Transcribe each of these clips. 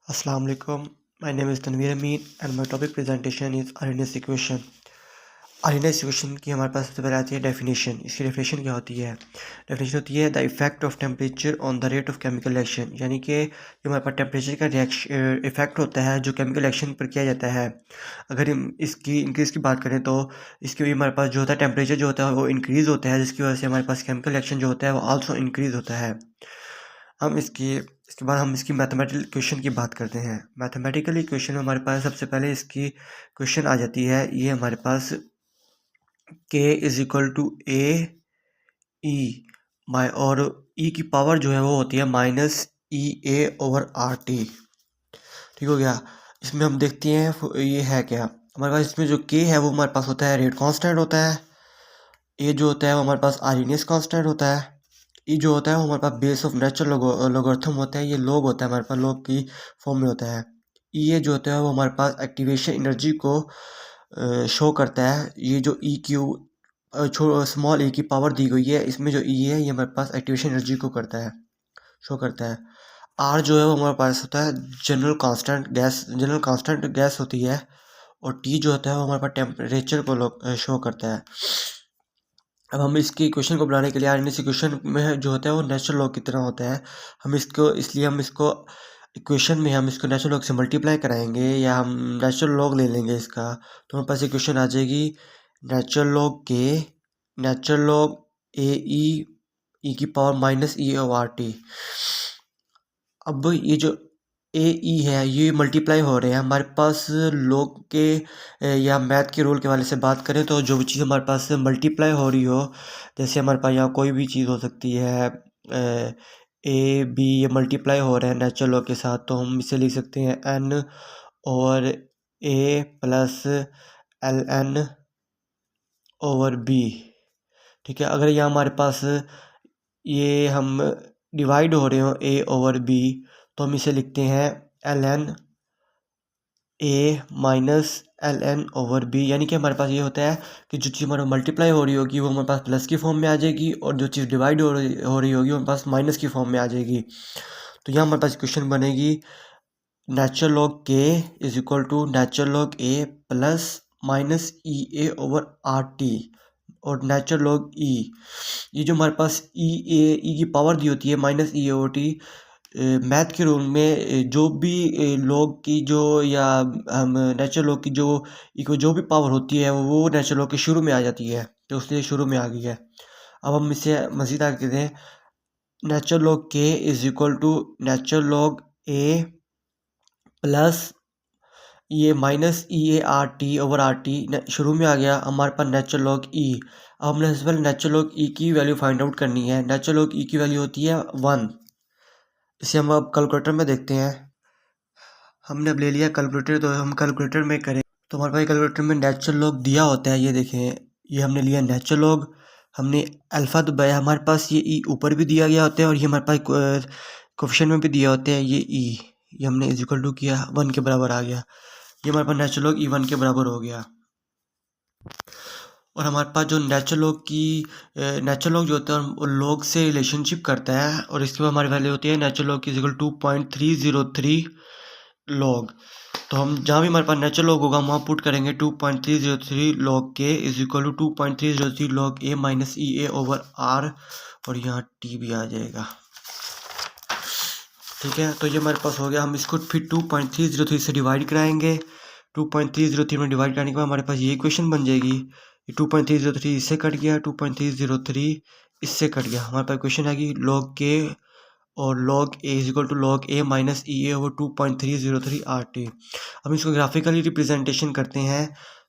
Assalamu alaikum. My name is Tanveer Amin and my topic presentation is Arrhenius equation. Arrhenius equation की हमारे पास सबसे पहले आती है डेफिनेशन। इसकी डेफिनेशन क्या होती है? डेफिनेशन होती है the effect of temperature on the rate of chemical reaction, यानी कि जो हमारे पास टेम्परेचर का रिएक्शन इफेक्ट होता है जो केमिकल रिएक्शन पर किया जाता है। अगर हम इसकी इंक्रीज़ की बात करें तो इसकी वजह हमारे पास जो होता है टेम्परेचर जो होता है वो इंक्रीज़ होता है, जिसकी वजह से हमारे पास केमिकल रिएक्शन जो होता है वो आल्सो इंक्रीज़ होता है। हम इसके बाद हम इसकी मैथमेटिकल इक्वेशन की बात करते हैं। मैथमेटिकल इक्वेशन में हमारे पास सबसे पहले इसकी क्वेश्चन आ जाती है। ये हमारे पास k इज इक्वल टू ए ई माई और ई की पावर जो है वो होती है minus E A over R T. ठीक हो गया। इसमें हम देखते हैं ये है क्या। हमारे पास इसमें जो k है वो हमारे पास होता है रेट कांस्टेंट होता है। ए जो होता है वो हमारे पास आर्हीनियस कांस्टेंट होता है। ई जो होता है वो हमारे पास बेस ऑफ नेचुरल लोगरिथम होता है। ये लोग होता है हमारे पास लोग की फॉर्म में होता है। ई ए जो होता है वो हमारे पास एक्टिवेशन एनर्जी को शो करता है। ये जो ई क्यू स्मॉल ए की पावर दी गई है, इसमें जो ई है ये हमारे पास एक्टिवेशन एनर्जी को करता है, शो करता है। आर जो है वो हमारे पास होता है जनरल कांस्टेंट गैस होती है। और टी जो होता है वो हमारे पास टेम्परेचर को शो करता है। अब हम इसकी इक्वेशन को बनाने के लिए आर्हीनियस इक्वेशन में जो होता है वो नेचुरल लॉग की तरह होता है। हम इसको इक्वेशन में हम इसको नेचुरल लॉग से मल्टीप्लाई कराएंगे या हम नेचुरल लॉग ले लेंगे इसका, तो हमारे पास इक्वेशन आ जाएगी नेचुरल लॉग ए ई की पावर माइनस ई ओ आर टी। अब ये जो ए ई है ये मल्टीप्लाई हो रहे हैं हमारे पास लॉग के या मैथ के रूल के वाले से बात करें तो जो भी चीज़ हमारे पास मल्टीप्लाई हो रही हो, जैसे हमारे पास यहाँ कोई भी चीज़ हो सकती है ए बी, ये मल्टीप्लाई हो रहा है नेचुरल लॉग के साथ, तो हम इसे लिख सकते हैं एन और A plus L N over B. ठीक है। अगर यहाँ हमारे पास ये हम डिवाइड हो रहे हो ए ओवर बी, तो हम इसे लिखते हैं L N A minus L N over B. यानी कि हमारे पास ये होता है कि जो चीज़ हमारा मल्टीप्लाई हो रही होगी वो हमारे पास प्लस की फॉर्म में आ जाएगी और जो चीज़ डिवाइड हो रही होगी वो हमारे पास माइनस की फॉर्म में आ जाएगी। तो यहाँ हमारे पास इक्वेशन बनेगी नेचुरल लॉग के is equal to natural log A plus minus E A over R T और नेचुरल लॉग ई। ये जो हमारे पास ई की पावर दी होती है माइनस ई ओवर टी, मैथ के रूल में जो भी लॉग की जो या हम नेचुरल लॉग की जो भी पावर होती है वो नेचुरल लॉग के शुरू में आ जाती है, तो उसलिए शुरू में आ गई है। अब हम इसे मज़ीद आगे कहते हैं नेचुरल लॉग के is equal to natural log A plus ये minus E A R T over R T शुरू में आ गया हमारे पास नेचुरल लॉग ई। अब हमने सबसे पहले नेचुरल लॉग ई की वैल्यू फाइंड आउट करनी है। नेचुरल लॉग ई की वैल्यू होती है 1। इसे हम अब कैलकुलेटर में देखते हैं। हमने अब ले लिया कैलकुलेटर, तो हम कैलकुलेटर में करें तो हमारे पास कैलकुलेटर में नेचुरल लॉग दिया होता है। ये देखें, ये हमने लिया नेचुरल लॉग, हमने अल्फ़ा दबाया, हमारे पास ये ई ऊपर भी दिया गया होता है और ये हमारे पास कोफिशिएंट में भी दिया होते हैं। ये ई ये हमने इज इक्वल टू किया 1 के बराबर आ गया। ये हमारे पास नेचुरल लॉग ई 1 के बराबर हो गया। और हमारे पास जो नेचुरल लॉग जो होता है वो लॉग से रिलेशनशिप करता है और इसके बाद हमारी वैल्यू होती है नेचुरल लॉग की इज इक्वल 2.303 लॉग। तो हम जहाँ भी हमारे पास नेचुरल लॉग होगा हम वहाँ पुट करेंगे 2.303 लॉग के is equal to 2.303 log A minus E A over R और यहाँ टी भी आ जाएगा। ठीक है। तो ये हमारे पास हो गया। हम इसको फिर 2.303 से डिवाइड कराएंगे। 2.303 में डिवाइड करने के बाद हमारे पास ये इक्वेशन बन जाएगी। 2.303 इससे कट गया, 2.303 इससे कट गया। हमारे पास इक्वेशन आएगी लॉग के और log A is equal to log A minus E A over 2.303 R T. हम इसको ग्राफिकली रिप्रेजेंटेशन करते हैं।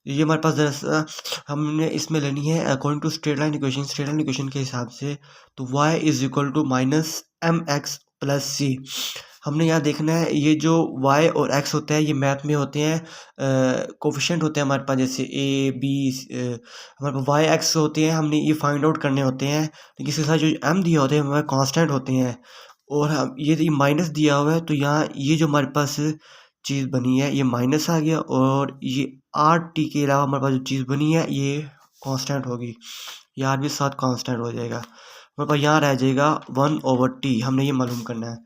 ये हमारे पास दरअसल हमने इसमें लेनी है according to straight line equation के हिसाब से। तो y is equal to minus M X plus C. हमने यहाँ देखना है ये जो y और x होता है ये मैथ में होते हैं कोफिशिएंट होते हैं हमारे पास, जैसे a b हमारे पास y x होते हैं, हमने ये फाइंड आउट करने होते हैं। लेकिन इसके साथ जो m दिया होते हैं हमारे कांस्टेंट होते हैं और हम ये माइनस दिया हुआ है, तो यहाँ ये जो हमारे पास चीज़ बनी है ये माइनस आ गया और ये आर टी के अलावा हमारे पास जो चीज़ बनी है ये कांस्टेंट होगी। ये आर भी साथ कांस्टेंट हो जाएगा। हमारे पास यहाँ रह जाएगा 1/t। हमने ये मालूम करना है।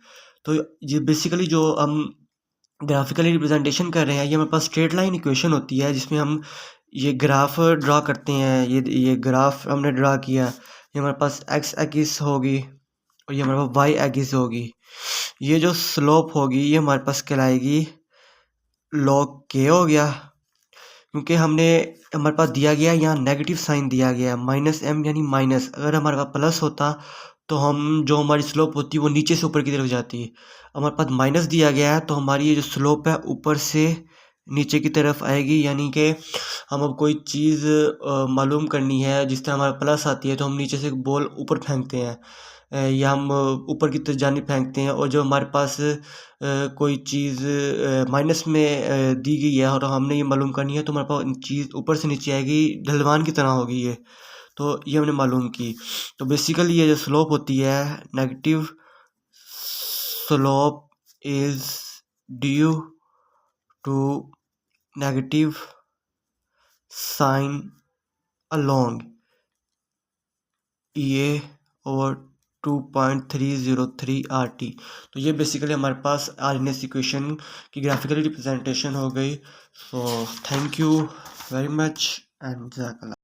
तो ये बेसिकली जो हम ग्राफिकली रिप्रेजेंटेशन कर रहे हैं, ये हमारे पास स्ट्रेट लाइन इक्वेशन होती है जिसमें हम ये ग्राफ ड्रा करते हैं। ये ग्राफ हमने ड्रा किया, ये हमारे पास एक्स एक्सिस होगी और ये हमारे पास वाई एक्सिस होगी। ये जो स्लोप होगी ये हमारे पास कहलाएगी लॉग के हो गया, क्योंकि हमारे पास दिया गया है यहाँ नेगेटिव साइन दिया गया है माइनस एम यानी माइनस। अगर हमारे पास प्लस होता तो हम जो हमारी स्लोप होती वो नीचे से ऊपर की तरफ जाती। हमारे पास माइनस दिया गया है तो हमारी ये जो स्लोप है ऊपर से नीचे की तरफ आएगी, यानी कि हम अब कोई चीज़ मालूम करनी है जिस तरह हमारा प्लस आती है तो हम नीचे से बॉल ऊपर फेंकते हैं, या हम ऊपर की तरफ जानिब फेंकते हैं। और जो हमारे पास कोई चीज़ माइनस में दी गई है और हमने ये मालूम करनी है तो हमारे पास चीज़ ऊपर से नीचे आएगी, ढलवान की तरह होगी ये। तो ये हमने मालूम की। तो बेसिकली ये जो स्लोप होती है, negative slope is due to negative sign along ये और 2.303 RT। तो ये बेसिकली हमारे पास आरएनएस इक्वेशन की ग्राफिकली रिप्रेजेंटेशन हो गई। So thank you very much and जज़ाकल्लाह।